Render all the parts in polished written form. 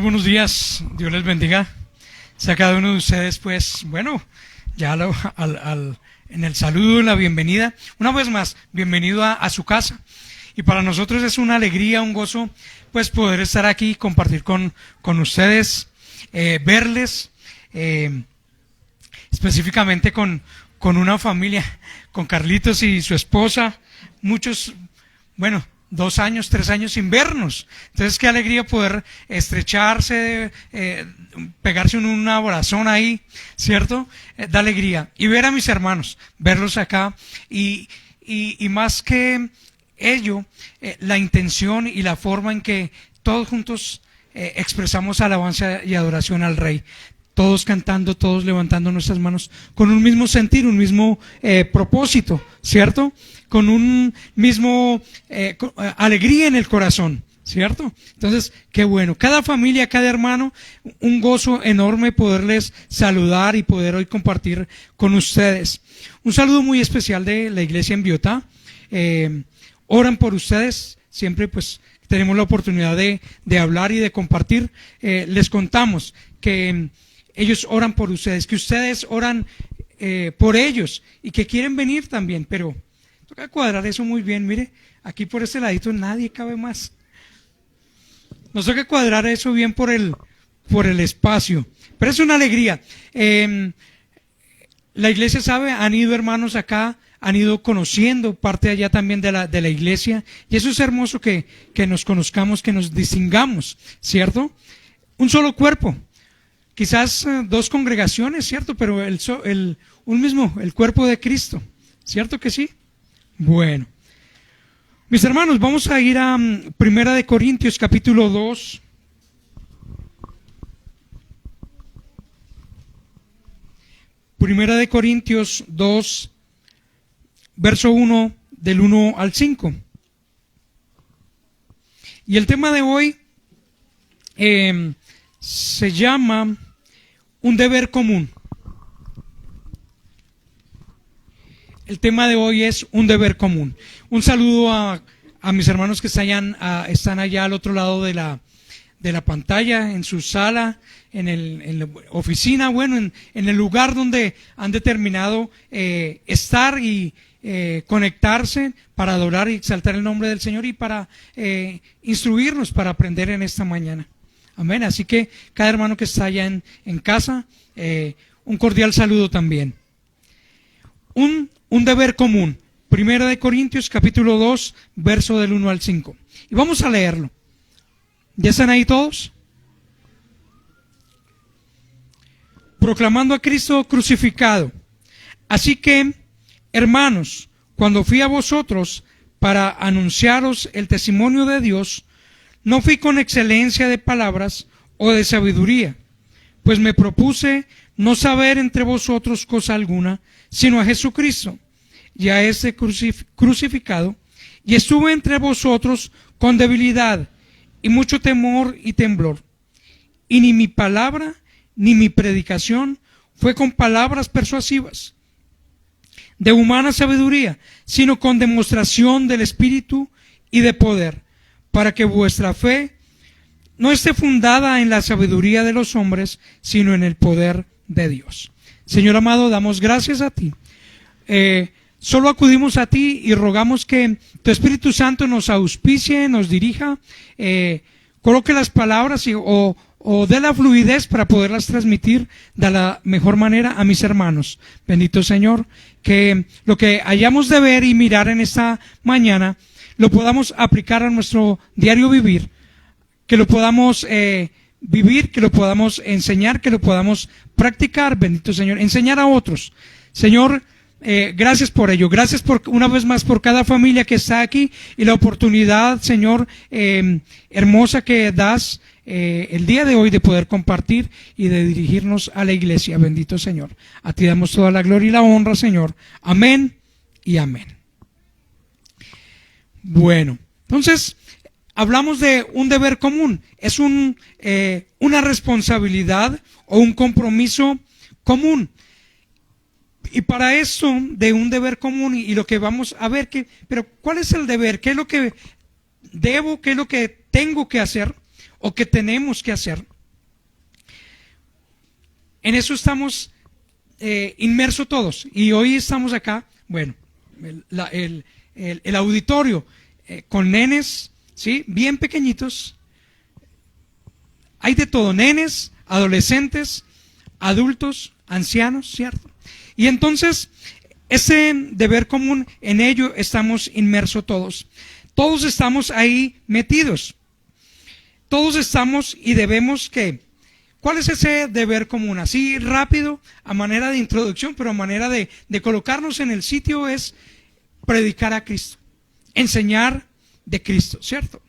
Muy buenos días, Dios les bendiga. Sea cada uno de ustedes, pues, bueno, ya en el saludo, la bienvenida. Una vez más, bienvenido a su casa. Y para nosotros es una alegría, un gozo, pues, poder estar aquí, compartir con ustedes, verles, específicamente con una familia, con Carlitos y su esposa, muchos, bueno, 2 años, 3 años sin vernos. Entonces, qué alegría poder estrecharse, pegarse un abrazón ahí, ¿cierto? Da alegría. Y ver a mis hermanos, verlos acá. Y más que ello, la intención y la forma en que todos juntos expresamos alabanza y adoración al Rey. Todos cantando, todos levantando nuestras manos con un mismo sentir, un mismo propósito, ¿cierto? Con un mismo alegría en el corazón, ¿cierto? Entonces, qué bueno. Cada familia, cada hermano, un gozo enorme poderles saludar y poder hoy compartir con ustedes. Un saludo muy especial de la iglesia en Biotá. Oran por ustedes, siempre pues tenemos la oportunidad de hablar y de compartir. Les contamos que ellos oran por ustedes, que ustedes oran por ellos y que quieren venir también, pero toca cuadrar eso muy bien. Mire, aquí por este ladito nadie cabe más. Nos toca cuadrar eso bien por el espacio, pero es una alegría. La iglesia sabe, han ido hermanos acá, han ido conociendo parte allá también de la iglesia, y eso es hermoso que nos conozcamos, que nos distingamos, ¿cierto? Un solo cuerpo. Quizás 2 congregaciones, ¿cierto? Pero un mismo, el cuerpo de Cristo, ¿cierto que sí? Bueno, mis hermanos, vamos a ir a Primera de Corintios, capítulo 2. Primera de Corintios 2, verso 1, del 1 al 5. Y el tema de hoy se llama un deber común. El tema de hoy es un deber común. Un saludo a mis hermanos que están allá al otro lado de la pantalla, en su sala, en la oficina, bueno, en el lugar donde han determinado estar y conectarse para adorar y exaltar el nombre del Señor y para instruirnos, para aprender en esta mañana. Amén. Así que cada hermano que está allá en casa, un cordial saludo también. Un deber común. Primera de Corintios, capítulo 2, verso del 1 al 5. Y vamos a leerlo. ¿Ya están ahí todos? Proclamando a Cristo crucificado. Así que, hermanos, cuando fui a vosotros para anunciaros el testimonio de Dios, no fui con excelencia de palabras o de sabiduría, pues me propuse no saber entre vosotros cosa alguna, sino a Jesucristo, y a este crucificado, y estuve entre vosotros con debilidad, y mucho temor y temblor. Y ni mi palabra, ni mi predicación fue con palabras persuasivas, de humana sabiduría, sino con demostración del Espíritu y de poder, para que vuestra fe no esté fundada en la sabiduría de los hombres, sino en el poder de Dios. Señor amado, damos gracias a ti. Solo acudimos a ti y rogamos que tu Espíritu Santo nos auspicie, nos dirija, coloque las palabras o dé la fluidez para poderlas transmitir de la mejor manera a mis hermanos. Bendito Señor, que lo que hayamos de ver y mirar en esta mañana lo podamos aplicar a nuestro diario vivir, que lo podamos vivir, que lo podamos enseñar, que lo podamos practicar, bendito Señor, enseñar a otros. Señor, gracias por ello, gracias una vez más por cada familia que está aquí y la oportunidad, Señor, hermosa que das el día de hoy de poder compartir y de dirigirnos a la iglesia, bendito Señor. A ti damos toda la gloria y la honra, Señor. Amén y amén. Bueno, entonces hablamos de un deber común. Es una responsabilidad o un compromiso común. Y para eso de un deber común y lo que vamos a ver, pero ¿cuál es el deber? ¿Qué es lo que debo? ¿Qué es lo que tengo que hacer o que tenemos que hacer? en eso estamos inmersos todos. Y hoy estamos acá, bueno, el auditorio con nenes, ¿sí? Bien pequeñitos. Hay de todo, nenes, adolescentes, adultos, ancianos, ¿cierto? Y entonces, ese deber común, en ello estamos inmersos todos. Todos estamos ahí metidos. Todos estamos y debemos que... ¿Cuál es ese deber común? Así rápido, a manera de introducción, pero a manera de colocarnos en el sitio, es predicar a Cristo, enseñar de Cristo, ¿cierto?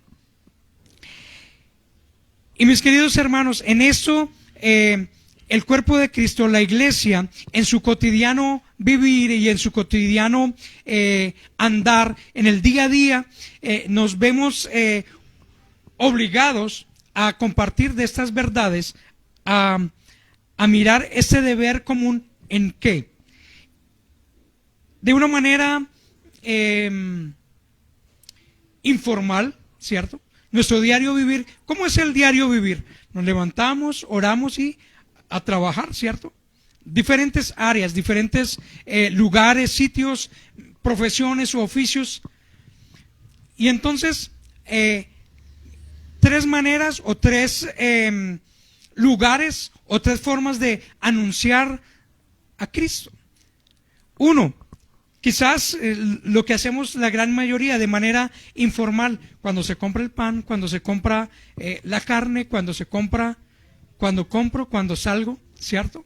Y mis queridos hermanos, en eso el cuerpo de Cristo, la iglesia, en su cotidiano vivir y en su cotidiano andar, en el día a día, nos vemos obligados a compartir de estas verdades, a mirar ese deber común en qué. De una manera informal, ¿cierto? Nuestro diario vivir, ¿cómo es el diario vivir? Nos levantamos, oramos y a trabajar, ¿cierto? Diferentes áreas, diferentes lugares, sitios, profesiones o oficios. Y entonces, tres maneras o tres lugares o tres formas de anunciar a Cristo. Uno, quizás lo que hacemos la gran mayoría de manera informal, cuando se compra el pan, cuando se compra la carne, cuando compro, cuando salgo, ¿cierto?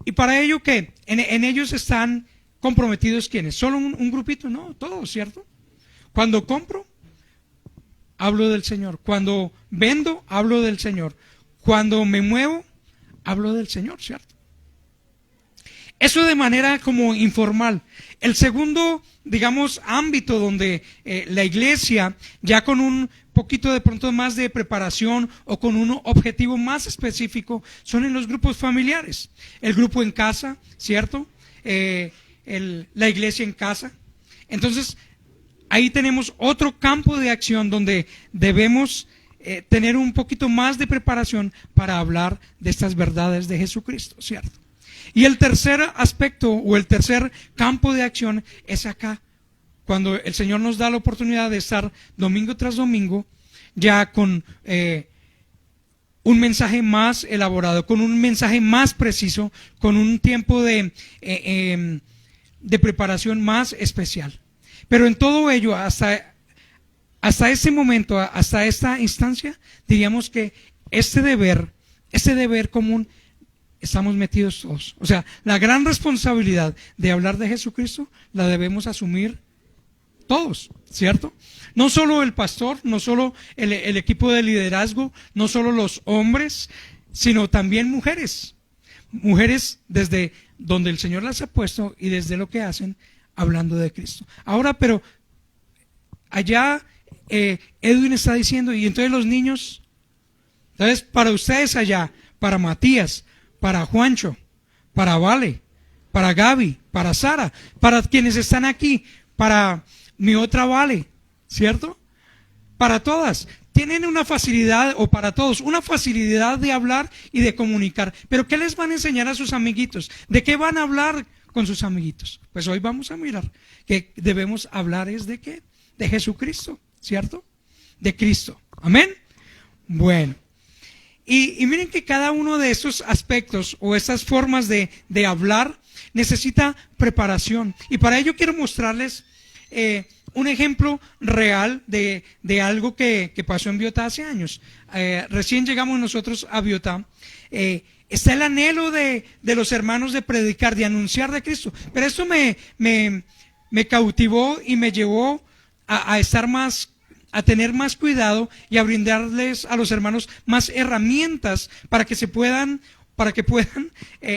Y para ello, ¿qué? En ellos están comprometidos ¿quiénes? ¿Solo un grupito? No, todos, ¿cierto? Cuando compro, hablo del Señor. Cuando vendo, hablo del Señor. Cuando me muevo, hablo del Señor, ¿cierto? Eso de manera como informal. El segundo, digamos, ámbito donde la iglesia, ya con un poquito de pronto más de preparación o con un objetivo más específico, son en los grupos familiares. El grupo en casa, ¿cierto? La iglesia en casa. Entonces, ahí tenemos otro campo de acción donde debemos tener un poquito más de preparación para hablar de estas verdades de Jesucristo, ¿cierto? Y el tercer aspecto o el tercer campo de acción es acá, cuando el Señor nos da la oportunidad de estar domingo tras domingo, ya con un mensaje más elaborado, con un mensaje más preciso, con un tiempo de preparación más especial. Pero en todo ello, hasta ese momento, hasta esta instancia, diríamos que este deber común, estamos metidos todos. O sea, la gran responsabilidad de hablar de Jesucristo la debemos asumir todos, ¿cierto? No solo el pastor, no solo el equipo de liderazgo, no solo los hombres, sino también mujeres. Mujeres desde donde el Señor las ha puesto y desde lo que hacen, hablando de Cristo. Ahora, pero allá Edwin está diciendo, y entonces los niños, entonces para ustedes allá, para Matías, para Juancho, para Vale, para Gaby, para Sara, para quienes están aquí, para mi otra Vale, ¿cierto? Para todas. Tienen una facilidad, o para todos, una facilidad de hablar y de comunicar. Pero ¿qué les van a enseñar a sus amiguitos? ¿De qué van a hablar con sus amiguitos? Pues hoy vamos a mirar que debemos hablar es de qué, de Jesucristo, ¿cierto? De Cristo, amén. Bueno, y miren que cada uno de estos aspectos o estas formas de hablar necesita preparación, y para ello quiero mostrarles un ejemplo real de algo que pasó en Biotá hace años. Recién llegamos nosotros a Biotá. Está el anhelo de los hermanos de predicar, de anunciar de Cristo. Pero esto me cautivó y me llevó a estar más, a tener más cuidado y a brindarles a los hermanos más herramientas para que puedan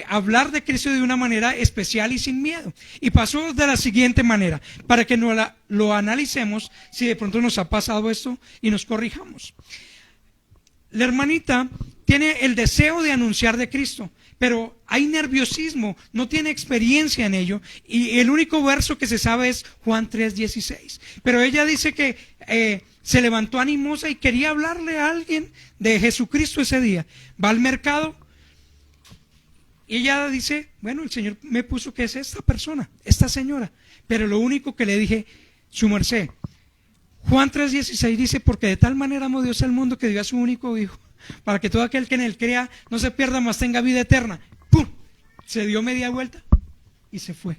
hablar de Cristo de una manera especial y sin miedo. Y pasó de la siguiente manera, para que lo analicemos si de pronto nos ha pasado esto y nos corrijamos. La hermanita tiene el deseo de anunciar de Cristo, pero hay nerviosismo, no tiene experiencia en ello, y el único verso que se sabe es Juan 3:16. Pero ella dice que se levantó animosa y quería hablarle a alguien de Jesucristo ese día. Va al mercado Y ella dice, bueno, el Señor me puso que es esta persona, esta señora. Pero lo único que le dije, su merced, Juan 3:16 dice, porque de tal manera amó Dios al mundo que dio a su único hijo, para que todo aquel que en él crea no se pierda, mas tenga vida eterna. ¡Pum! Se dio media vuelta y se fue.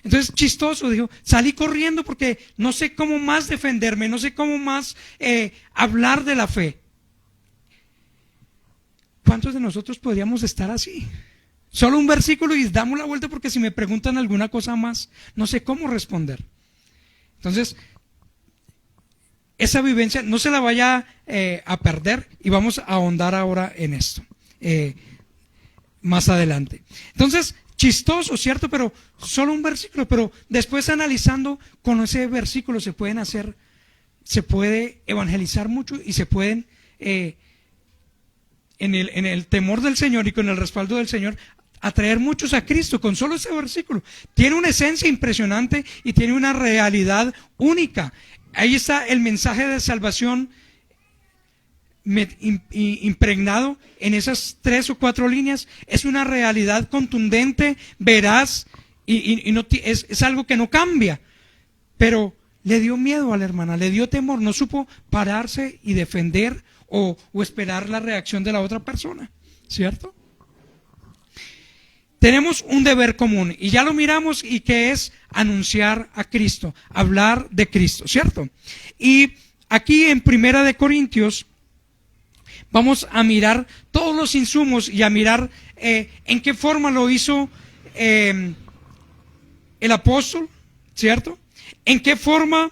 Entonces, chistoso, dijo, salí corriendo porque no sé cómo más defenderme, no sé cómo más hablar de la fe. ¿Cuántos de nosotros podríamos estar así? Solo un versículo y damos la vuelta porque si me preguntan alguna cosa más, no sé cómo responder. Entonces, esa vivencia no se la vaya a perder y vamos a ahondar ahora en esto, más adelante. Entonces, chistoso, ¿cierto? Pero solo un versículo, pero después analizando con ese versículo se puede evangelizar mucho y se pueden, en el temor del Señor y con el respaldo del Señor, atraer muchos a Cristo con solo ese versículo. Tiene una esencia impresionante y tiene una realidad única. Ahí está el mensaje de salvación impregnado en esas 3 o 4 líneas. Es una realidad contundente, veraz y no, es algo que no cambia. Pero le dio miedo a la hermana, le dio temor, no supo pararse y defender o esperar la reacción de la otra persona, ¿cierto? Tenemos un deber común y ya lo miramos, y que es anunciar a Cristo, hablar de Cristo, ¿cierto? Y aquí en Primera de Corintios vamos a mirar todos los insumos y a mirar en qué forma lo hizo el apóstol, ¿cierto? En qué forma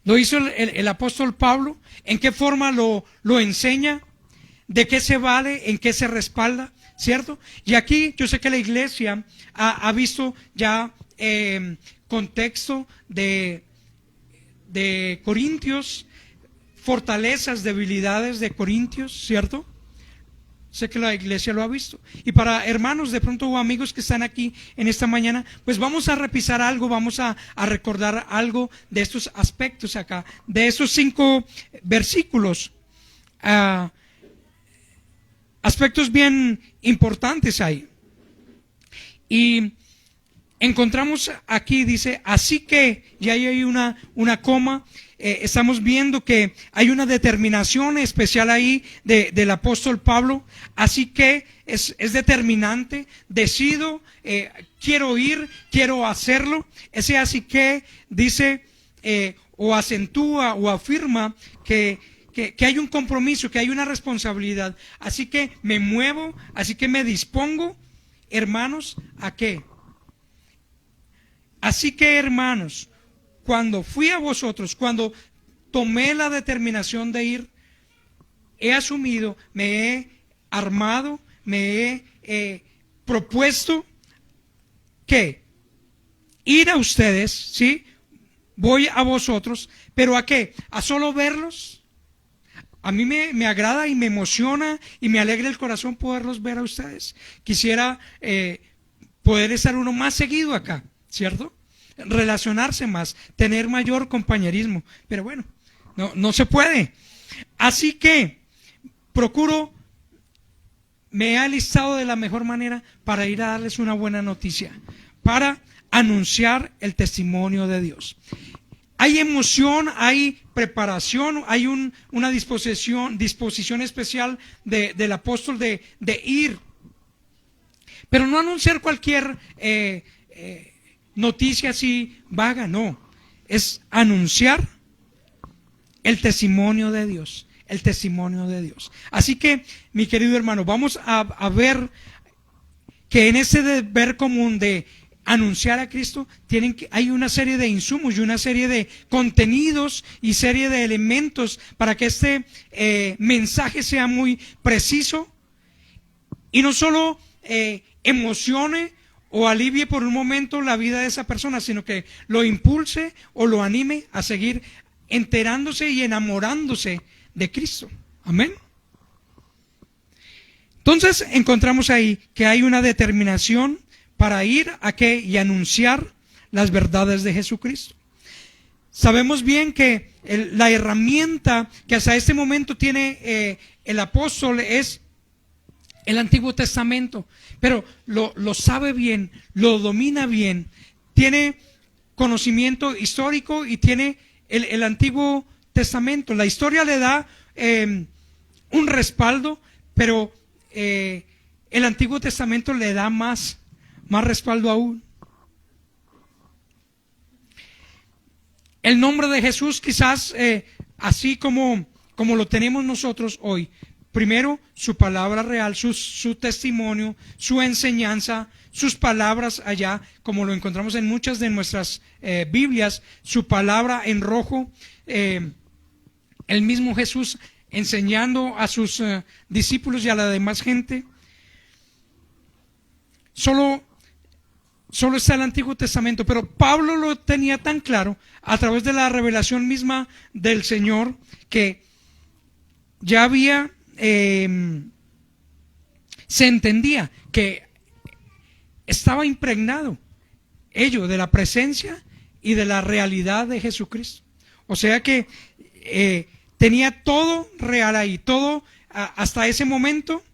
lo hizo el apóstol Pablo, en qué forma lo enseña, de qué se vale, en qué se respalda, ¿cierto? Y aquí yo sé que la iglesia ha visto ya contexto de Corintios, fortalezas, debilidades de Corintios, ¿cierto? Sé que la iglesia lo ha visto. Y para hermanos de pronto o amigos que están aquí en esta mañana, pues vamos a repisar algo, vamos a recordar algo de estos aspectos acá, de esos 5 versículos. Aspectos bien importantes ahí. Y encontramos aquí, dice, así que, y ahí hay una coma, estamos viendo que hay una determinación especial ahí del apóstol Pablo. Así que es determinante, decido, quiero ir, quiero hacerlo. Ese así que dice, o acentúa o afirma que hay un compromiso, que hay una responsabilidad. Así que me muevo, así que me dispongo, hermanos, ¿a qué? Así que, hermanos, cuando fui a vosotros, cuando tomé la determinación de ir, he asumido, me he armado, me he propuesto que ir a ustedes, ¿sí? Voy a vosotros, pero ¿a qué? ¿A solo verlos? A mí me agrada y me emociona y me alegra el corazón poderlos ver a ustedes. Quisiera poder estar uno más seguido acá, ¿cierto? Relacionarse más, tener mayor compañerismo, pero bueno, no se puede. Así que me he alistado de la mejor manera para ir a darles una buena noticia, para anunciar el testimonio de Dios. Hay emoción, hay preparación, hay una disposición especial del apóstol de ir, pero no anunciar cualquier noticia así vaga, no, es anunciar el testimonio de Dios, el testimonio de Dios. Así que, mi querido hermano, vamos a ver que en ese deber común de anunciar a Cristo hay una serie de insumos y una serie de contenidos y serie de elementos para que este mensaje sea muy preciso y no solo emocione o alivie por un momento la vida de esa persona, sino que lo impulse o lo anime a seguir enterándose y enamorándose de Cristo. Amén. Entonces encontramos ahí que hay una determinación para ir a qué y anunciar las verdades de Jesucristo. Sabemos bien que la herramienta que hasta este momento tiene el apóstol es el Antiguo Testamento, pero lo sabe bien, lo domina bien, tiene conocimiento histórico y tiene el Antiguo Testamento. La historia le da un respaldo, pero el Antiguo Testamento le da más respaldo aún. El nombre de Jesús quizás así como lo tenemos nosotros hoy. Primero, su palabra real, su testimonio, su enseñanza, sus palabras allá, como lo encontramos en muchas de nuestras Biblias, su palabra en rojo, el mismo Jesús enseñando a sus discípulos y a la demás gente. Solo está el Antiguo Testamento, pero Pablo lo tenía tan claro a través de la revelación misma del Señor, que ya había, se entendía que estaba impregnado ello de la presencia y de la realidad de Jesucristo. O sea que tenía todo real ahí, todo hasta ese momento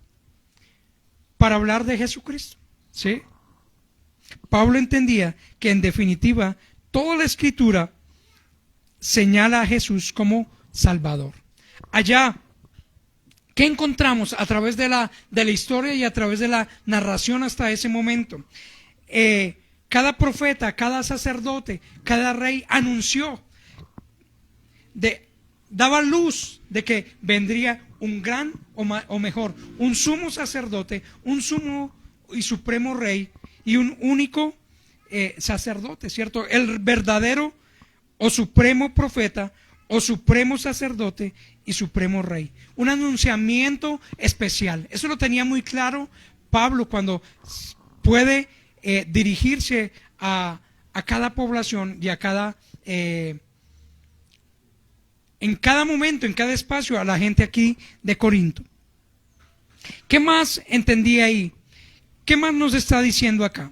para hablar de Jesucristo, ¿sí? Pablo entendía que en definitiva toda la Escritura señala a Jesús como Salvador. Allá, ¿qué encontramos a través de la historia y a través de la narración hasta ese momento? Cada profeta, cada sacerdote, cada rey anunció, daba luz de que vendría un gran o mejor, un sumo sacerdote, un sumo y supremo rey y un único sacerdote, ¿cierto? El verdadero o supremo profeta o supremo sacerdote y supremo rey. Un anunciamiento especial. Eso lo tenía muy claro Pablo cuando puede dirigirse a cada población y a cada en cada momento, en cada espacio, a la gente aquí de Corinto. ¿Qué más entendí ahí? ¿Qué más nos está diciendo acá?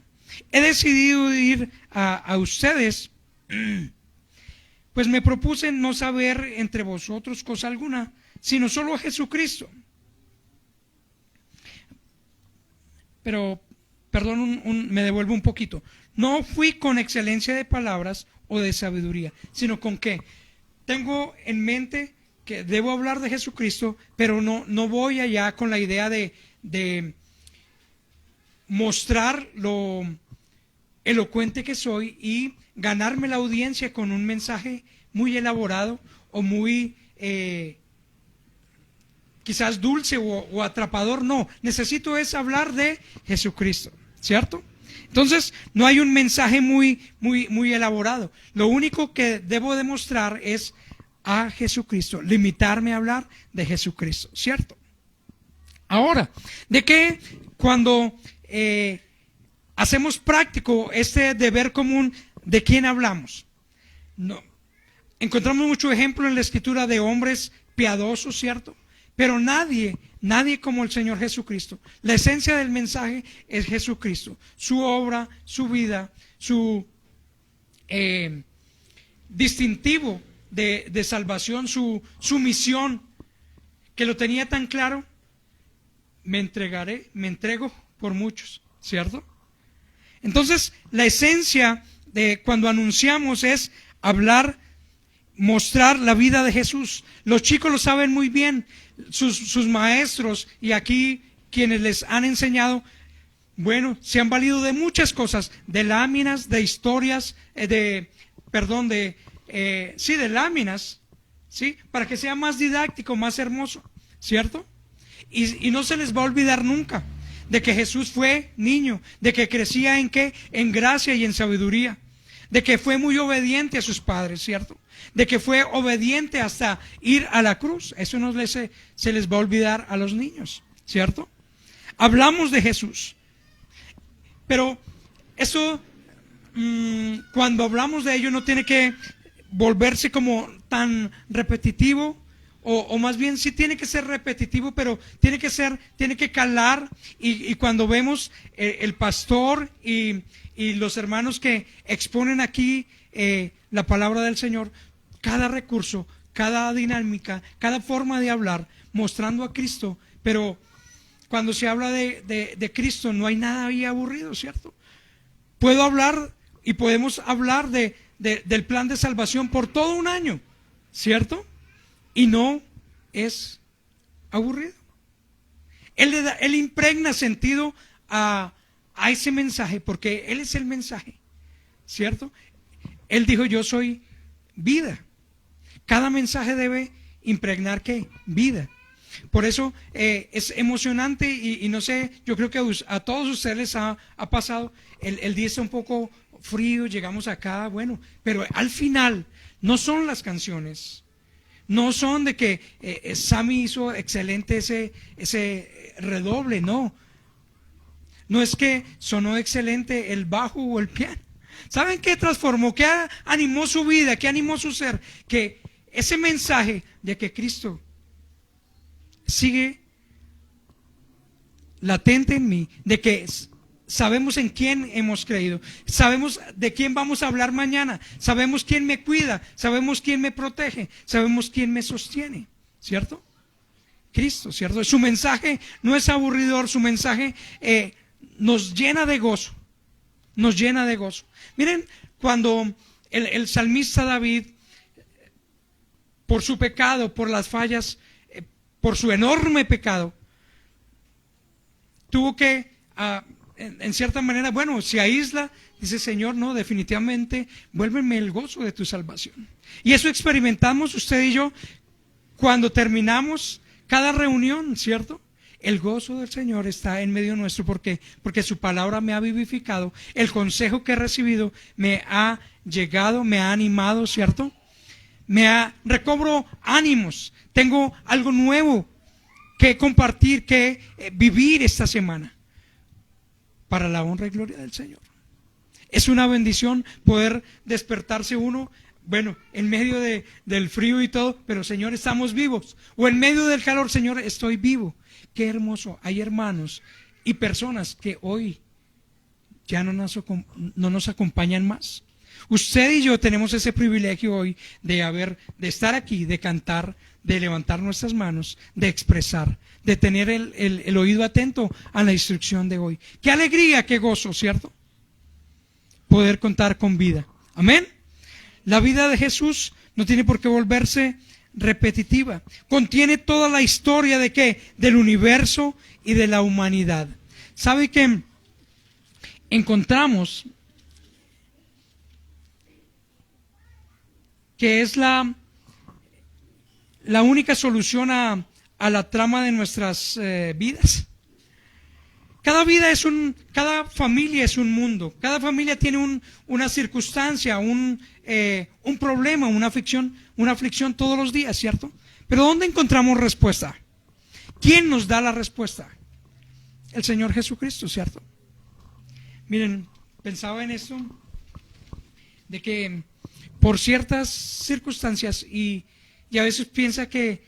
He decidido ir a ustedes, pues me propuse no saber entre vosotros cosa alguna, sino solo a Jesucristo. Pero, perdón, me devuelvo un poquito. No fui con excelencia de palabras o de sabiduría, sino con que tengo en mente que debo hablar de Jesucristo, pero no voy allá con la idea de mostrar lo elocuente que soy y ganarme la audiencia con un mensaje muy elaborado o muy quizás dulce o atrapador. No, necesito es hablar de Jesucristo, ¿cierto? Entonces no hay un mensaje muy elaborado. Lo único que debo demostrar es a Jesucristo, limitarme a hablar de Jesucristo, ¿cierto? Ahora, ¿de qué cuando hacemos práctico este deber común, de quién hablamos? No. Encontramos mucho ejemplo en la Escritura de hombres piadosos, ¿cierto? Pero nadie como el Señor Jesucristo. La esencia del mensaje es Jesucristo, su obra, su vida, su distintivo de salvación, su misión, que lo tenía tan claro. Me entrego por muchos, ¿cierto? Entonces, la esencia de cuando anunciamos es hablar, mostrar la vida de Jesús. Los chicos lo saben muy bien, sus maestros y aquí quienes les han enseñado, bueno, se han valido de muchas cosas, de láminas, de historias, de láminas, ¿sí? Para que sea más didáctico, más hermoso, ¿cierto? Y no se les va a olvidar nunca de que Jesús fue niño, de que crecía en qué, en gracia y en sabiduría, de que fue muy obediente a sus padres, ¿cierto? De que fue obediente hasta ir a la cruz. Eso no se les va a olvidar a los niños, ¿cierto? Hablamos de Jesús, pero eso cuando hablamos de ello no tiene que volverse como tan repetitivo, o más bien sí tiene que ser repetitivo, pero tiene que calar, y cuando vemos el pastor y los hermanos que exponen aquí la palabra del Señor, cada recurso, cada dinámica, cada forma de hablar, mostrando a Cristo, pero cuando se habla de Cristo, no hay nada ahí aburrido, ¿cierto? Puedo hablar y podemos hablar del plan de salvación por todo un año, ¿cierto? Y no es aburrido. Él impregna sentido a ese mensaje, porque Él es el mensaje, ¿cierto? Él dijo: yo soy vida. Cada mensaje debe impregnar, ¿qué? Vida. Por eso es emocionante y no sé, yo creo que a todos ustedes les ha pasado, el día está un poco frío, llegamos acá, bueno, pero al final no son las canciones, no son de que Sammy hizo excelente ese redoble, no es que sonó excelente el bajo o el piano. ¿Saben qué transformó? ¿Qué animó su vida? ¿Qué animó su ser? Que ese mensaje de que Cristo sigue latente en mí, de que sabemos en quién hemos creído, sabemos de quién vamos a hablar mañana, sabemos quién me cuida, sabemos quién me protege, sabemos quién me sostiene, ¿cierto? Cristo, ¿cierto? Su mensaje no es aburridor, su mensaje nos llena de gozo, nos llena de gozo. Miren, cuando el salmista David, por su pecado, por las fallas, por su enorme pecado, tuvo que, en cierta manera, bueno, se aísla, dice: Señor, no, definitivamente, vuélveme el gozo de tu salvación. Y eso experimentamos usted y yo cuando terminamos cada reunión, ¿cierto? El gozo del Señor está en medio nuestro, porque su palabra me ha vivificado, el consejo que he recibido me ha llegado, me ha animado, ¿cierto? Recobro ánimos, tengo algo nuevo que compartir, que vivir esta semana para la honra y gloria del Señor. Es una bendición poder despertarse uno, bueno, en medio del frío y todo, pero Señor, estamos vivos. O en medio del calor, Señor, estoy vivo. Qué hermoso. Hay hermanos y personas que hoy ya no nos acompañan más. Usted y yo tenemos ese privilegio hoy de estar aquí, de cantar, de levantar nuestras manos, de expresar, de tener el oído atento a la instrucción de hoy. Qué alegría, qué gozo, ¿cierto? Poder contar con vida. Amén. La vida de Jesús no tiene por qué volverse repetitiva. Contiene toda la historia de ¿qué? Del universo y de la humanidad. ¿Sabe qué? Encontramos que es la única solución a la trama de nuestras vidas. Cada familia es un mundo, cada familia tiene una circunstancia, un problema, una aflicción todos los días, ¿cierto? Pero ¿dónde encontramos respuesta? ¿Quién nos da la respuesta? El Señor Jesucristo, ¿cierto? Miren, pensaba en esto, de que por ciertas circunstancias, y a veces piensa que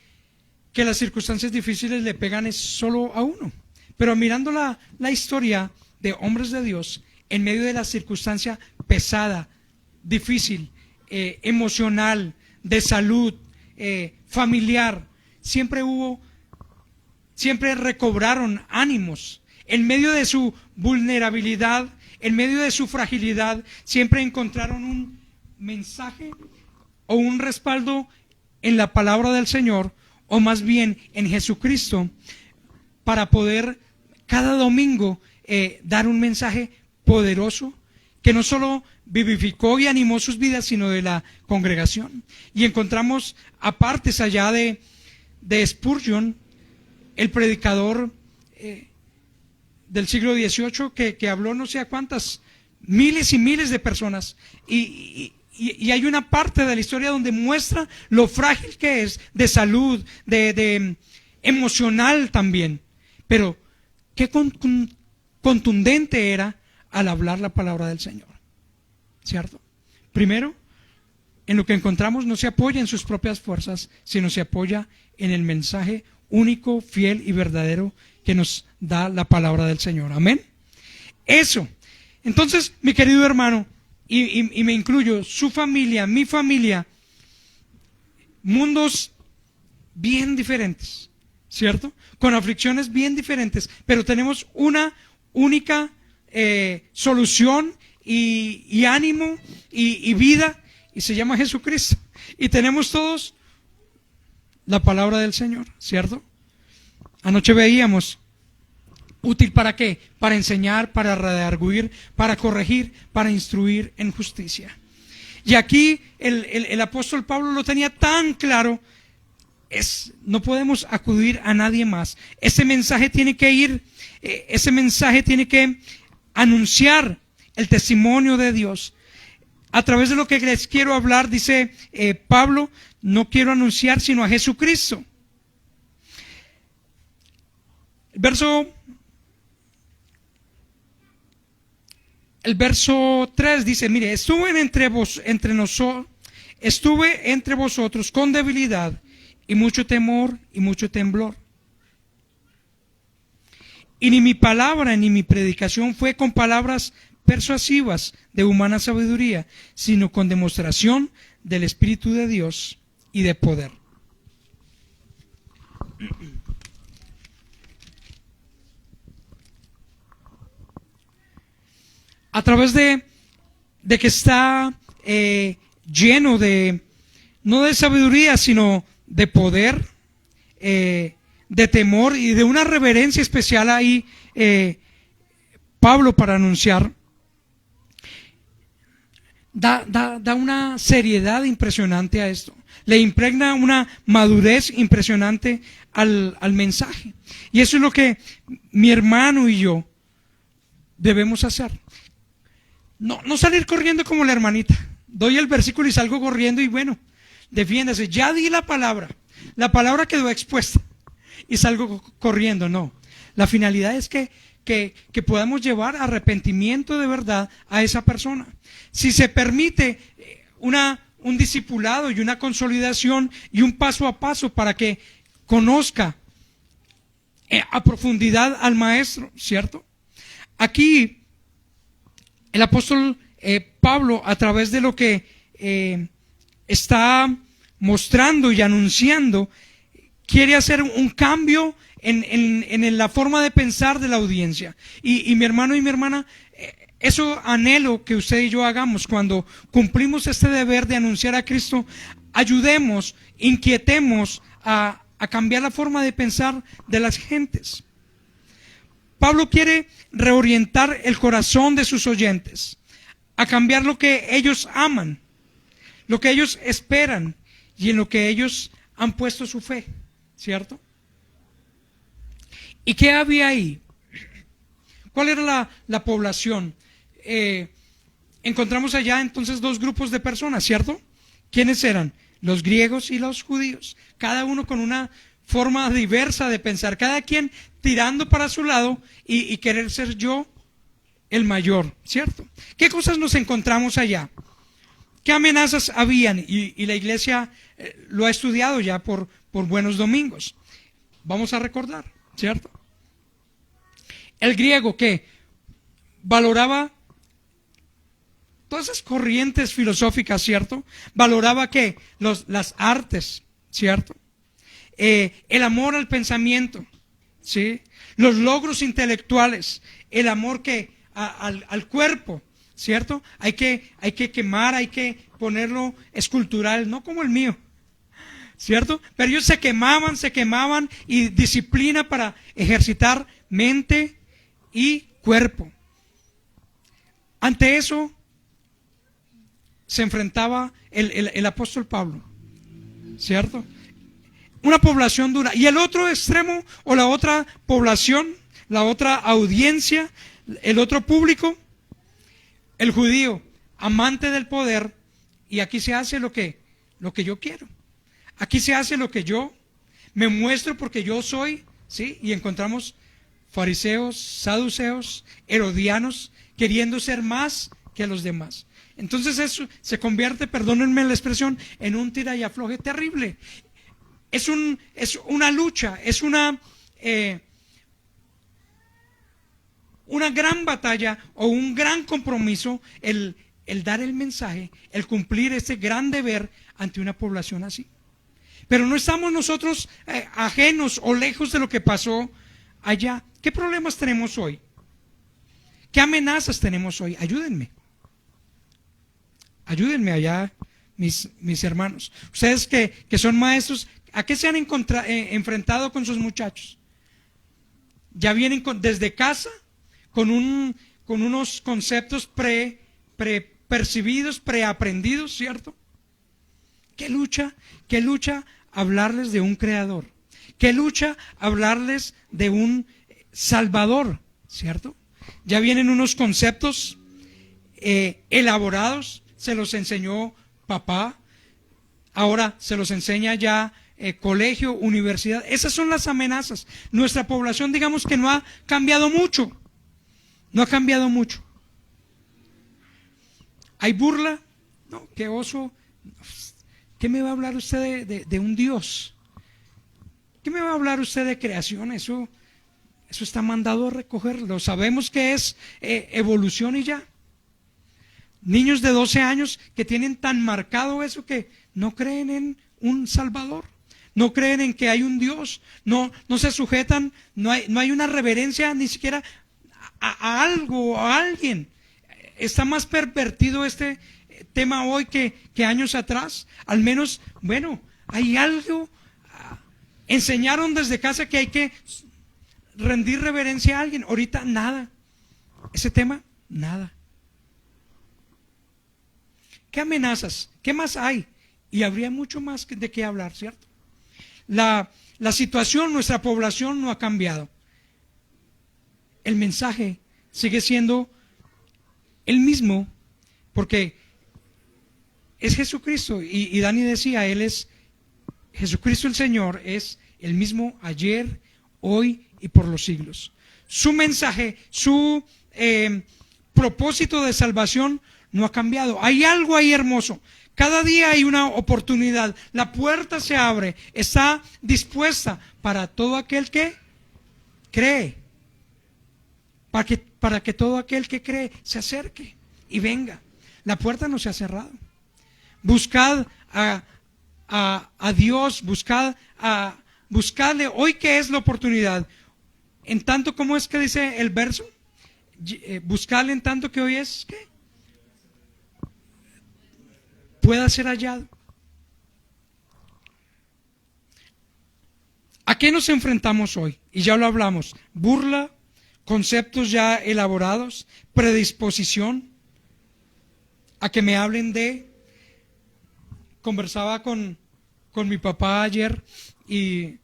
las circunstancias difíciles le pegan es solo a uno. Pero mirando la historia de hombres de Dios, en medio de la circunstancia pesada, difícil, emocional, de salud, familiar, siempre recobraron ánimos. En medio de su vulnerabilidad, en medio de su fragilidad, siempre encontraron un mensaje o un respaldo en la palabra del Señor, o más bien en Jesucristo, para poder cada domingo dar un mensaje poderoso que no solo vivificó y animó sus vidas, sino de la congregación. Y encontramos apartes allá de Spurgeon, el predicador del siglo XVIII, que habló no sé a cuántas, miles y miles de personas, y hay una parte de la historia donde muestra lo frágil que es de salud, de emocional también. Pero qué contundente era al hablar la palabra del Señor, ¿cierto? Primero, en lo que encontramos, no se apoya en sus propias fuerzas, sino se apoya en el mensaje único, fiel y verdadero que nos da la palabra del Señor. Amén. Eso. Entonces, mi querido hermano, y me incluyo, su familia, mi familia, mundos bien diferentes, ¿cierto? Con aflicciones bien diferentes, pero tenemos una única solución y ánimo y vida, y se llama Jesucristo. Y tenemos todos la palabra del Señor, ¿cierto? Anoche veíamos, ¿útil para qué? Para enseñar, para redarguir, para corregir, para instruir en justicia. Y aquí el apóstol Pablo lo tenía tan claro, no podemos acudir a nadie más. Ese mensaje tiene que ir, ese mensaje tiene que anunciar el testimonio de Dios. A través de lo que les quiero hablar, dice Pablo, no quiero anunciar sino a Jesucristo. El verso 3 dice, mire, estuve entre vosotros con debilidad y mucho temor y mucho temblor. Y ni mi palabra ni mi predicación fue con palabras persuasivas de humana sabiduría, sino con demostración del Espíritu de Dios y de poder. A través de que está lleno de, no de sabiduría, sino de poder, de temor y de una reverencia especial ahí, Pablo para anunciar, da una seriedad impresionante a esto. Le impregna una madurez impresionante al mensaje. Y eso es lo que mi hermano y yo debemos hacer. No salir corriendo como la hermanita. Doy el versículo y salgo corriendo y bueno, defiéndase. Ya di la palabra quedó expuesta y salgo corriendo. No, la finalidad es que podamos llevar arrepentimiento de verdad a esa persona. Si se permite un discipulado y una consolidación y un paso a paso para que conozca a profundidad al maestro, ¿cierto? Aquí el apóstol Pablo, a través de lo que está mostrando y anunciando, quiere hacer un cambio en la forma de pensar de la audiencia. Y mi hermano y mi hermana, eso anhelo que usted y yo hagamos cuando cumplimos este deber de anunciar a Cristo. Ayudemos, inquietemos a cambiar la forma de pensar de las gentes. Pablo quiere reorientar el corazón de sus oyentes, a cambiar lo que ellos aman, lo que ellos esperan y en lo que ellos han puesto su fe, ¿cierto? ¿Y qué había ahí? ¿Cuál era la población? Encontramos allá entonces dos grupos de personas, ¿cierto? ¿Quiénes eran? Los griegos y los judíos, cada uno con una forma diversa de pensar, cada quien tirando para su lado y querer ser yo el mayor, ¿cierto? ¿Qué cosas nos encontramos allá? ¿Qué amenazas habían? Y la iglesia lo ha estudiado ya por buenos domingos. Vamos a recordar, ¿cierto? El griego que valoraba todas esas corrientes filosóficas, ¿cierto? Valoraba que las artes, ¿cierto? El amor al pensamiento, ¿sí? Los logros intelectuales, el amor al cuerpo, ¿cierto? Hay que quemar, hay que ponerlo escultural, no como el mío, ¿cierto? Pero ellos se quemaban y disciplina para ejercitar mente y cuerpo. Ante eso se enfrentaba el apóstol Pablo, ¿cierto? Una población dura. Y el otro extremo o la otra población, la otra audiencia, el otro público, el judío, amante del poder. Y aquí se hace lo que yo quiero. Aquí se hace lo que yo me muestro porque yo soy, ¿sí? Y encontramos fariseos, saduceos, herodianos, queriendo ser más que los demás. Entonces eso se convierte, perdónenme la expresión, en un tira y afloje terrible. Es una lucha, es una gran batalla o un gran compromiso el dar el mensaje, el cumplir ese gran deber ante una población así. Pero no estamos nosotros ajenos o lejos de lo que pasó allá. ¿Qué problemas tenemos hoy? ¿Qué amenazas tenemos hoy? Ayúdenme. Ayúdenme allá, mis hermanos. Ustedes que son maestros, ¿a qué se han enfrentado con sus muchachos? Ya vienen desde casa con unos conceptos percibidos, preaprendidos, ¿cierto? ¿Qué lucha hablarles de un creador? ¿Qué lucha hablarles de un salvador? ¿Cierto? Ya vienen unos conceptos elaborados, se los enseñó papá, ahora se los enseña ya colegio, universidad. Esas son las amenazas. Nuestra población, digamos que no ha cambiado mucho. No ha cambiado mucho. ¿Hay burla? No, qué oso. ¿Qué me va a hablar usted de un Dios? ¿Qué me va a hablar usted de creación? Eso está mandado a recogerlo. Sabemos que es evolución y ya. Niños de 12 años que tienen tan marcado eso que no creen en un Salvador, no creen en que hay un Dios, no se sujetan, no hay una reverencia ni siquiera a algo o a alguien. Está más pervertido este tema hoy que años atrás. Al menos, bueno, hay algo. Enseñaron desde casa que hay que rendir reverencia a alguien. Ahorita nada. Ese tema, nada. ¿Qué amenazas? ¿Qué más hay? Y habría mucho más de qué hablar, ¿cierto? La situación, nuestra población no ha cambiado. El mensaje sigue siendo el mismo, porque es Jesucristo. Y Dani decía, Él es Jesucristo el Señor, es el mismo ayer, hoy y por los siglos. Su mensaje, su propósito de salvación no ha cambiado. Hay algo ahí hermoso. Cada día hay una oportunidad. La puerta se abre. Está dispuesta para todo aquel que cree. Para que todo aquel que cree se acerque y venga. La puerta no se ha cerrado. Buscad a Dios. Buscadle hoy, que es la oportunidad. En tanto, ¿cómo es que dice el verso? Buscadle en tanto que hoy es, ¿qué? Pueda ser hallado. ¿A qué nos enfrentamos hoy? Y ya lo hablamos. Burla, conceptos ya elaborados, predisposición a que me hablen de. Conversaba con mi papá ayer y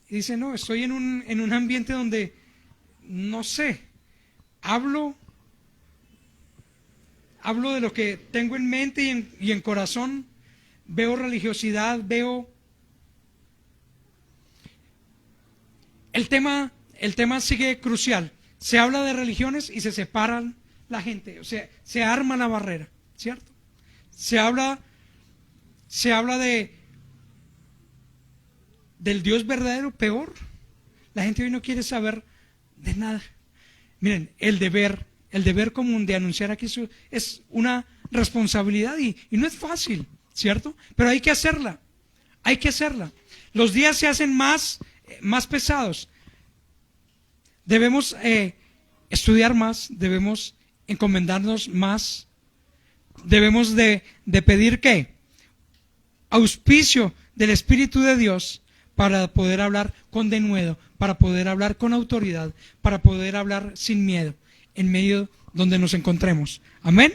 dice, no, estoy en un ambiente donde, no sé, hablo de lo que tengo en mente y en corazón. Veo religiosidad, veo el tema sigue crucial. Se habla de religiones y se separan la gente, o sea, se arma la barrera, ¿cierto? Se habla del Dios verdadero, peor. La gente hoy no quiere saber de nada. Miren, el deber común de anunciar a Cristo es una responsabilidad y no es fácil, ¿cierto? Pero hay que hacerla. Los días se hacen más pesados. Debemos estudiar más, debemos encomendarnos más, debemos de pedir ¿qué? Auspicio del Espíritu de Dios para poder hablar con denuedo, para poder hablar con autoridad, para poder hablar sin miedo en medio donde nos encontremos. Amén.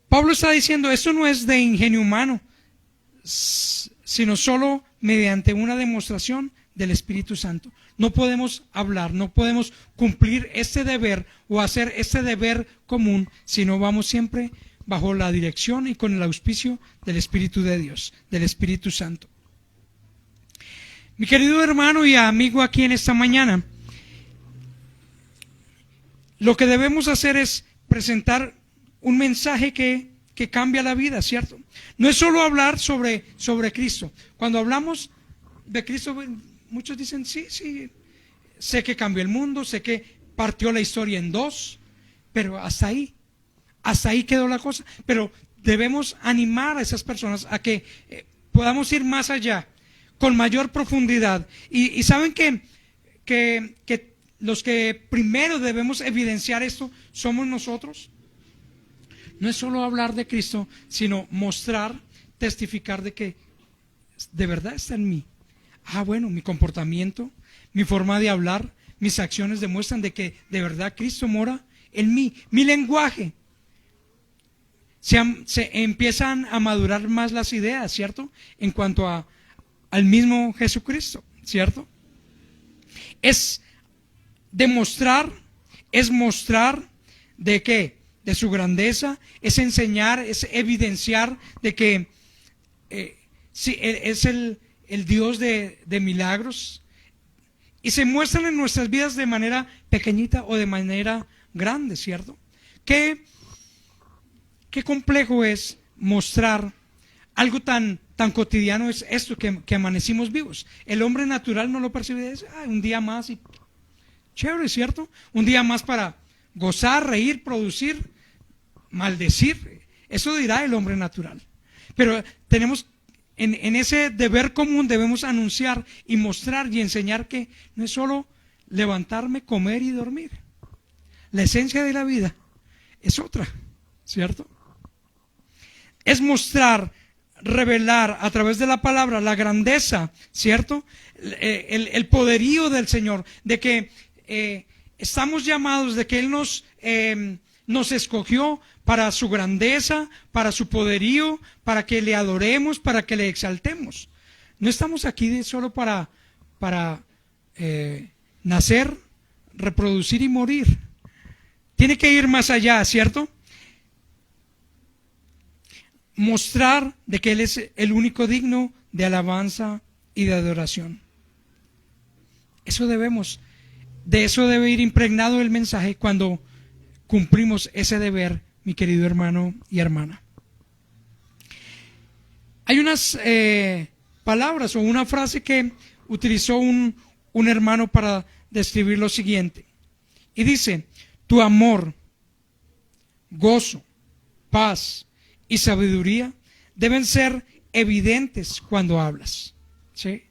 Pablo está diciendo, esto no es de ingenio humano, sino solo mediante una demostración del Espíritu Santo. No podemos hablar, no podemos cumplir este deber o hacer este deber común si no vamos siempre bajo la dirección y con el auspicio del Espíritu de Dios, del Espíritu Santo. Mi querido hermano y amigo aquí en esta mañana, lo que debemos hacer es presentar un mensaje que cambia la vida, ¿cierto? No es solo hablar sobre Cristo. Cuando hablamos de Cristo, muchos dicen, sí, sé que cambió el mundo, sé que partió la historia en dos, pero hasta ahí. hasta ahí quedó la cosa. Pero debemos animar a esas personas a que podamos ir más allá, con mayor profundidad. Y saben que los que primero debemos evidenciar esto somos nosotros. No es solo hablar de Cristo, sino mostrar, testificar de que de verdad está en mí. Bueno, mi comportamiento, mi forma de hablar, mis acciones demuestran de que de verdad Cristo mora en mí. Mi lenguaje. Se empiezan a madurar más las ideas, ¿cierto? En cuanto al mismo Jesucristo, ¿cierto? Es demostrar, es mostrar de qué, de su grandeza, es enseñar, es evidenciar de que sí, Él es el Dios de milagros, y se muestran en nuestras vidas de manera pequeñita o de manera grande, ¿cierto? Qué complejo es mostrar algo tan cotidiano es esto, que amanecimos vivos. El hombre natural no lo percibe, un día más y chévere, ¿cierto? Un día más para gozar, reír, producir, maldecir. Eso dirá el hombre natural. Pero tenemos, en ese deber común debemos anunciar y mostrar y enseñar que no es solo levantarme, comer y dormir. La esencia de la vida es otra, ¿cierto? Es mostrar, revelar a través de la palabra la grandeza, ¿cierto? El poderío del Señor, de que estamos llamados, de que Él nos escogió para su grandeza, para su poderío, para que le adoremos, para que le exaltemos. No estamos aquí solo para nacer, reproducir y morir. Tiene que ir más allá, ¿cierto? Mostrar de que Él es el único digno de alabanza y de adoración. De eso debe ir impregnado el mensaje cuando cumplimos ese deber, mi querido hermano y hermana. Hay unas palabras o una frase que utilizó un hermano para describir lo siguiente. Y dice: tu amor, gozo, paz y sabiduría deben ser evidentes cuando hablas, ¿sí?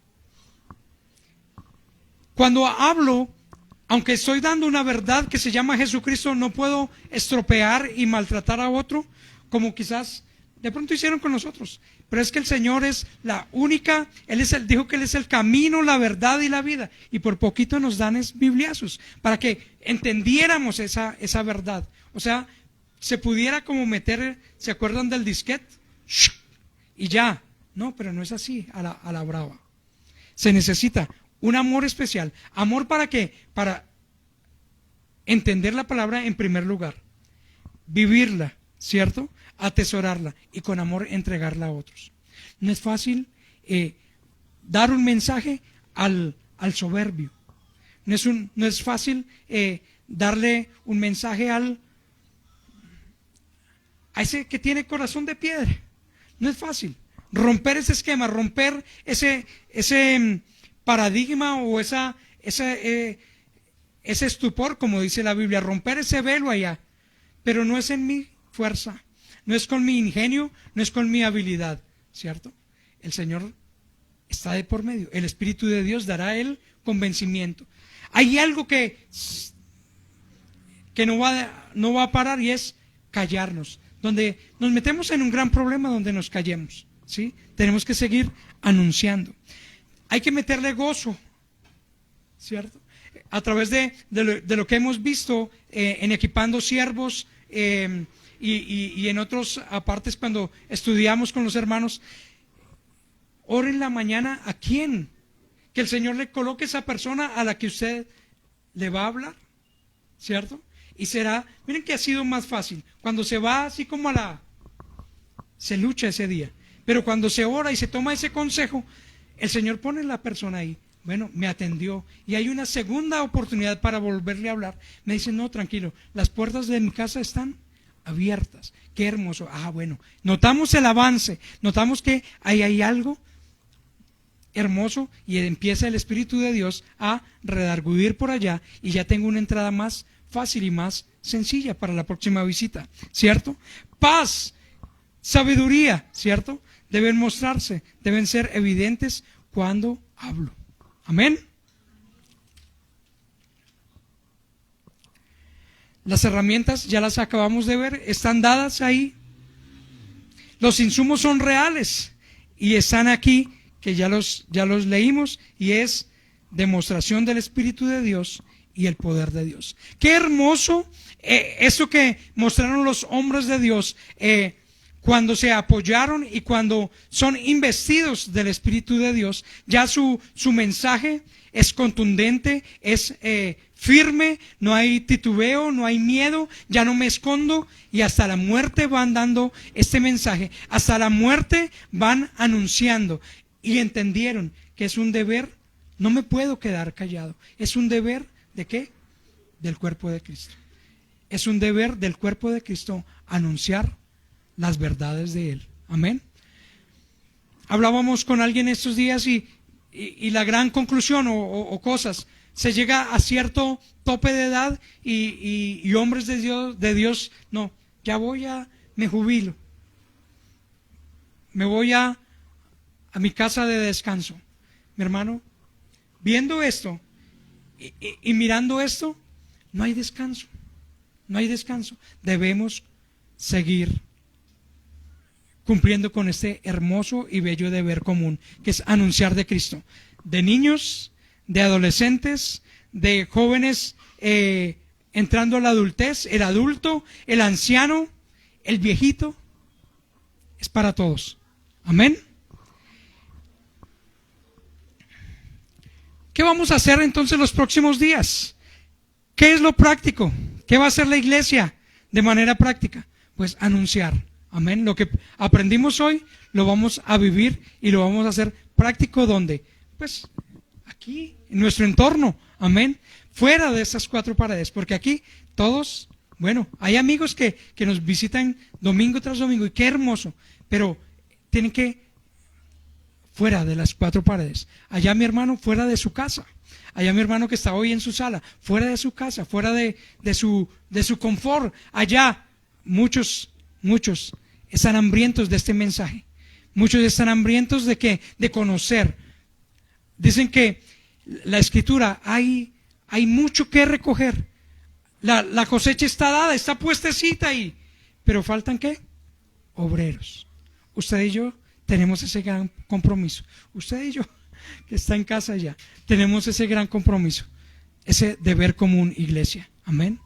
Cuando hablo, aunque estoy dando una verdad que se llama Jesucristo, no puedo estropear y maltratar a otro, como quizás de pronto hicieron con nosotros. Pero es que el Señor es la única, dijo que Él es el camino, la verdad y la vida. Y por poquito nos dan bibliazos para que entendiéramos esa verdad. O sea, se pudiera como meter, ¿se acuerdan del disquete? Y ya. No, pero no es así a la brava. Se necesita un amor especial. ¿Amor para qué? Para entender la palabra en primer lugar, vivirla, ¿cierto? Atesorarla y con amor entregarla a otros. No es fácil dar un mensaje al soberbio. No es fácil darle un mensaje a ese que tiene corazón de piedra. No es fácil romper ese esquema, romper ese paradigma o ese estupor, como dice la Biblia, romper ese velo allá. Pero no es en mi fuerza, no es con mi ingenio, no es con mi habilidad, ¿cierto? El Señor está de por medio. El Espíritu de Dios dará el convencimiento. Hay algo que no va a parar, y es callarnos. Donde nos metemos en un gran problema, donde nos callemos, ¿sí? Tenemos que seguir anunciando. Hay que meterle gozo, ¿cierto? A través de lo que hemos visto en Equipando Siervos y en otros apartes, cuando estudiamos con los hermanos, ore en la mañana a quién, que el Señor le coloque esa persona a la que usted le va a hablar, ¿cierto? Y será, miren que ha sido más fácil, cuando se va así como se lucha ese día, pero cuando se ora y se toma ese consejo, el Señor pone la persona ahí. Bueno, me atendió y hay una segunda oportunidad para volverle a hablar. Me dice: no, tranquilo, las puertas de mi casa están abiertas. Qué hermoso. Bueno, notamos el avance, notamos que ahí hay algo hermoso, y empieza el Espíritu de Dios a redarguir por allá, y ya tengo una entrada más fácil y más sencilla para la próxima visita, ¿cierto? Paz, sabiduría, ¿cierto? Deben mostrarse, deben ser evidentes cuando hablo. Amén. Las herramientas ya las acabamos de ver, están dadas ahí. Los insumos son reales y están aquí, que ya los leímos, y es demostración del Espíritu de Dios y el poder de Dios. Qué hermoso eso que mostraron los hombres de Dios cuando se apoyaron y cuando son investidos del Espíritu de Dios. Ya su mensaje es contundente, es firme, no hay titubeo, no hay miedo, ya no me escondo, y hasta la muerte van dando este mensaje, hasta la muerte van anunciando, y entendieron que es un deber, no me puedo quedar callado, es un deber ¿de qué? Del cuerpo de Cristo. Es un deber del cuerpo de Cristo anunciar las verdades de Él. Amén. Hablábamos con alguien estos días y la gran conclusión o cosas, se llega a cierto tope de edad y hombres de Dios, no, ya me jubilo, me voy a mi casa de descanso. Mi hermano, viendo esto y mirando esto, no hay descanso, no hay descanso. Debemos seguir cumpliendo con este hermoso y bello deber común, que es anunciar de Cristo. De niños, de adolescentes, de jóvenes entrando a la adultez, el adulto, el anciano, el viejito, es para todos. Amén. ¿Qué vamos a hacer entonces los próximos días? ¿Qué es lo práctico? ¿Qué va a hacer la iglesia de manera práctica? Pues anunciar. Amén. Lo que aprendimos hoy lo vamos a vivir y lo vamos a hacer práctico. ¿Dónde? Pues aquí, en nuestro entorno. Amén. Fuera de estas cuatro paredes, porque aquí todos, bueno, hay amigos que nos visitan domingo tras domingo, y qué hermoso, pero tienen que fuera de las cuatro paredes. Allá mi hermano fuera de su casa, allá mi hermano que está hoy en su sala, fuera de su casa, fuera de su confort. Allá muchos están hambrientos de este mensaje, muchos están hambrientos de conocer. Dicen que la escritura, hay mucho que recoger, la cosecha está dada, está puestecita ahí, pero faltan ¿qué? Obreros. Usted y yo tenemos ese gran compromiso. Usted y yo, que está en casa ya, tenemos ese gran compromiso, ese deber común, iglesia. Amén.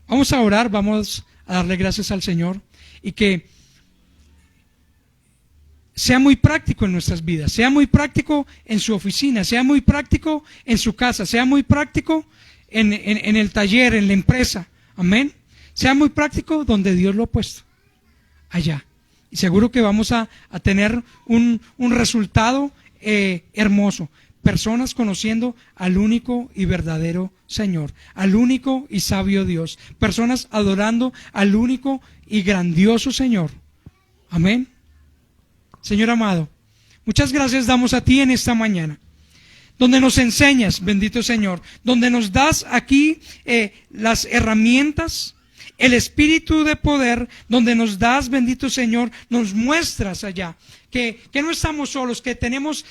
Vamos a orar, vamos a darle gracias al Señor, y que sea muy práctico en nuestras vidas, sea muy práctico en su oficina, sea muy práctico en su casa, sea muy práctico en el taller, en la empresa. Amén. Sea muy práctico donde Dios lo ha puesto, allá. Y seguro que vamos a tener un resultado hermoso. Personas conociendo al único y verdadero Señor, al único y sabio Dios. Personas adorando al único y grandioso Señor. Amén. Señor amado, muchas gracias damos a ti en esta mañana, donde nos enseñas, bendito Señor, donde nos das aquí las herramientas, el espíritu de poder, donde nos das, bendito Señor, nos muestras allá que no estamos solos, que tenemos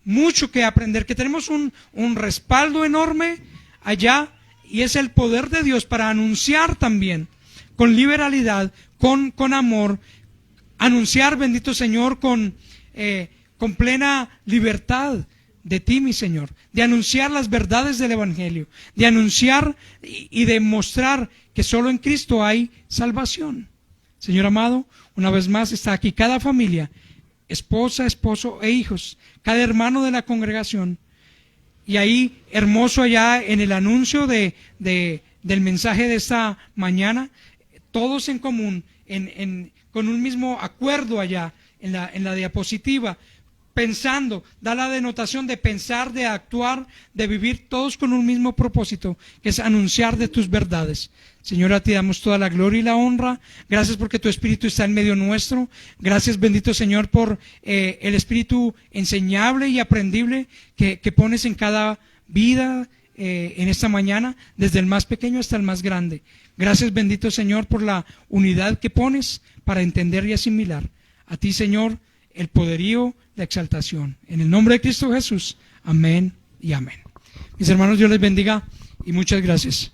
mucho que aprender, que tenemos un respaldo enorme allá, y es el poder de Dios para anunciar también con liberalidad, con amor, anunciar, bendito Señor, con plena libertad de ti, mi Señor, de anunciar las verdades del Evangelio, de anunciar y de mostrar que solo en Cristo hay salvación. Señor amado, una vez más está aquí cada familia, esposa, esposo e hijos, cada hermano de la congregación, y ahí hermoso allá en el anuncio del mensaje de esta mañana, todos en común, con un mismo acuerdo allá en la diapositiva, pensando, da la denotación de pensar, de actuar, de vivir, todos con un mismo propósito, que es anunciar de tus verdades. Señor, a ti damos toda la gloria y la honra. Gracias porque tu Espíritu está en medio nuestro. Gracias, bendito Señor, por el Espíritu enseñable y aprendible que pones en cada vida, en esta mañana, desde el más pequeño hasta el más grande. Gracias, bendito Señor, por la unidad que pones para entender y asimilar. A ti, Señor, el poderío, la exaltación. En el nombre de Cristo Jesús. Amén y amén. Mis hermanos, Dios les bendiga y muchas gracias.